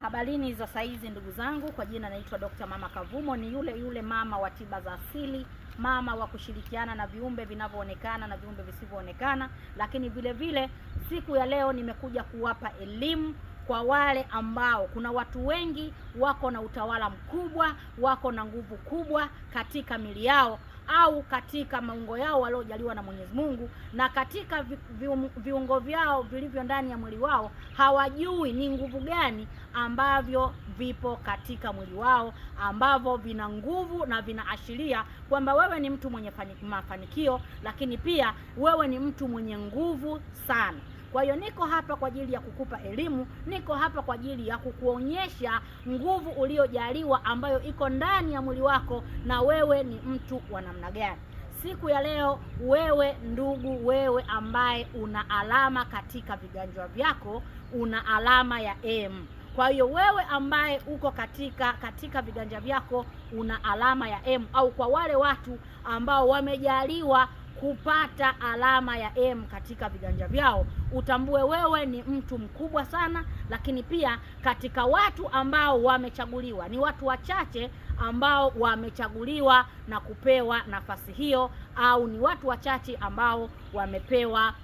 Habarini za saizi ndugu zangu, kwa jina naitwa Dr. Mama Kavumo. Ni yule mama wa tiba za asili, mama wa kushirikiana na viumbe vinavyoonekana na viumbe visivyoonekana. Lakini vile vile siku ya leo nimekuja kuwapa elimu kwa wale ambao kuna watu wengi wako na utawala mkubwa, wako na nguvu kubwa katika mili yao au katika maungo yao waliojaliwa na Mwenyezi Mungu, na katika viungo vyao vilivyo ndani ya mwili wao hawajui ni nguvu gani ambavyo vipo katika mwili wao, ambavyo vina nguvu na vinaashiria kwamba wewe ni mtu mwenye mafanikio, lakini pia wewe ni mtu mwenye nguvu sana. Kwa hiyo niko hapa kwa ajili ya kukupa elimu, niko hapa kwa ajili ya kukuonyesha nguvu uliojaliwa ambayo iko ndani ya mwili wako, na wewe ni mtu wa namna gani. Siku ya leo, wewe ndugu, wewe ambaye una alama katika viganja vyako, una alama ya M. Kwa hiyo wewe ambaye uko katika viganja vyako una alama ya M, au kwa wale watu ambao wamejaliwa kupata alama ya M katika viganja vyao, utambue wewe ni mtu mkubwa sana. Lakini pia katika watu ambao wamechaguliwa, ni watu wachache ambao wamechaguliwa na kupewa nafasi hiyo, au ni watu wachache ambao wamepewa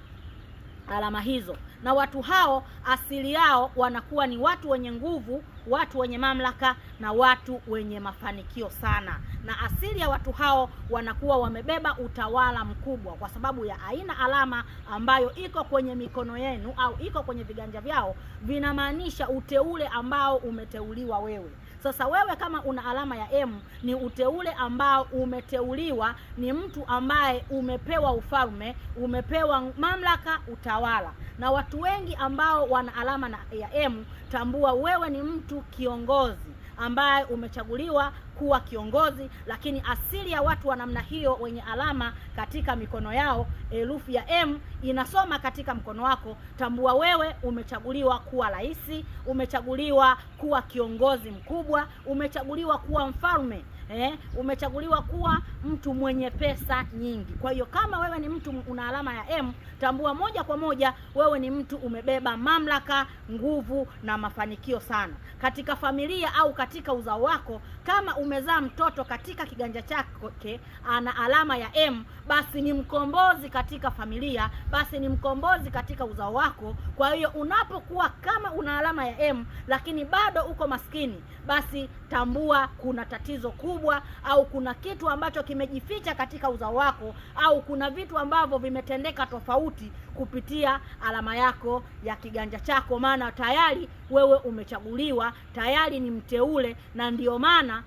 alama hizo, na watu hao asili yao wanakuwa ni watu wenye nguvu, watu wenye mamlaka na watu wenye mafanikio sana. Na asili ya watu hao wanakuwa wamebeba utawala mkubwa, kwa sababu ya aina alama ambayo iko kwenye mikono yenu au iko kwenye viganja vyao, vinamaanisha uteule ambao umeteuliwa wewe. Sasa wewe kama una alama ya M, ni uteule ambao umeteuliwa, ni mtu ambaye umepewa ufalme, umepewa mamlaka, utawala. Na watu wengi ambao wana alama ya M, tambua wewe ni mtu kiongozi ambaye umechaguliwa kuwa kiongozi. Lakini asili ya watu wa namna hiyo wenye alama katika mikono yao, herufi ya M inasoma katika mkono wako, tambua wewe umechaguliwa kuwa rais, umechaguliwa kuwa kiongozi mkubwa, umechaguliwa kuwa mfalme, umechaguliwa kuwa mtu mwenye pesa nyingi. Kwa hiyo kama wewe ni mtu una alama ya M, tambua moja kwa moja wewe ni mtu umebeba mamlaka, nguvu na mafanikio sana katika familia au katika uzao wako. Kama umezaa mtoto katika kiganja chako ana alama ya M, basi ni mkombozi katika familia, basi ni mkombozi katika uzao wako. Kwa hiyo unapokuwa kama una alama ya M lakini bado uko maskini, basi tambua kuna tatizo kubwa, au kuna kitu ambacho kimejificha katika uzao wako, au kuna vitu ambavyo vimetendeka tofauti kupitia alama yako ya kiganja chako. Maana tayari wewe umechaguliwa, tayari ni mteule, na ndio maana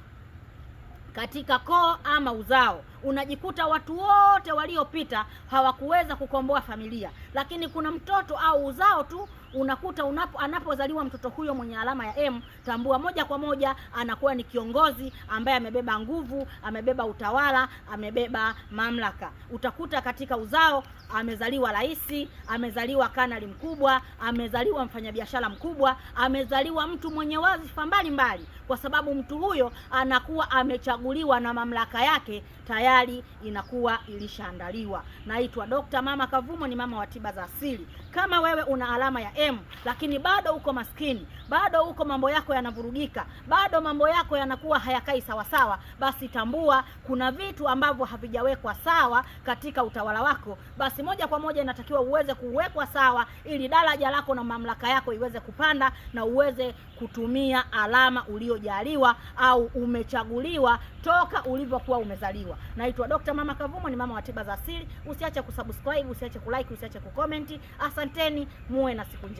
katika koo ama uzao unajikuta watu wote waliopita hawakuweza kukomboa familia, lakini kuna mtoto au uzao tu unakuta anapozaliwa mtoto huyo mwenye alama ya M, tambua moja kwa moja anakuwa ni kiongozi ambaye amebeba nguvu, amebeba utawala, amebeba mamlaka. Utakuta katika uzao amezaliwa rais, amezaliwa kanali mkubwa, amezaliwa mfanyabiashara mkubwa, amezaliwa mtu mwenye wadhifa mbalimbali, kwa sababu mtu huyo anakuwa amechaguliwa na mamlaka yake tayari inakuwa ilishaandaliwa. Naitwa Dr. Mama Kavumo, ni mama wa tiba za asili. Kama wewe una alama ya M lakini bado uko maskini, bado uko mambo yako yanavurugika, bado mambo yako yanakuwa hayakai sawa sawa, basi tambua kuna vitu ambavyo havijawekwa sawa katika utawala wako. Basi moja kwa moja inatakiwa uweze kuwekwa sawa, ili daraja lako na mamlaka yako iweze kupanda na uweze kutumia alama uliojaliwa au umechaguliwa toka ulivyokuwa umezaliwa. Naitwa Dr. Mama Kavumo, ni mama wa tiba za asili. Usiache kusubscribe, usiache kulike, usiache kucomment. Asanteni, muwe na siku njema.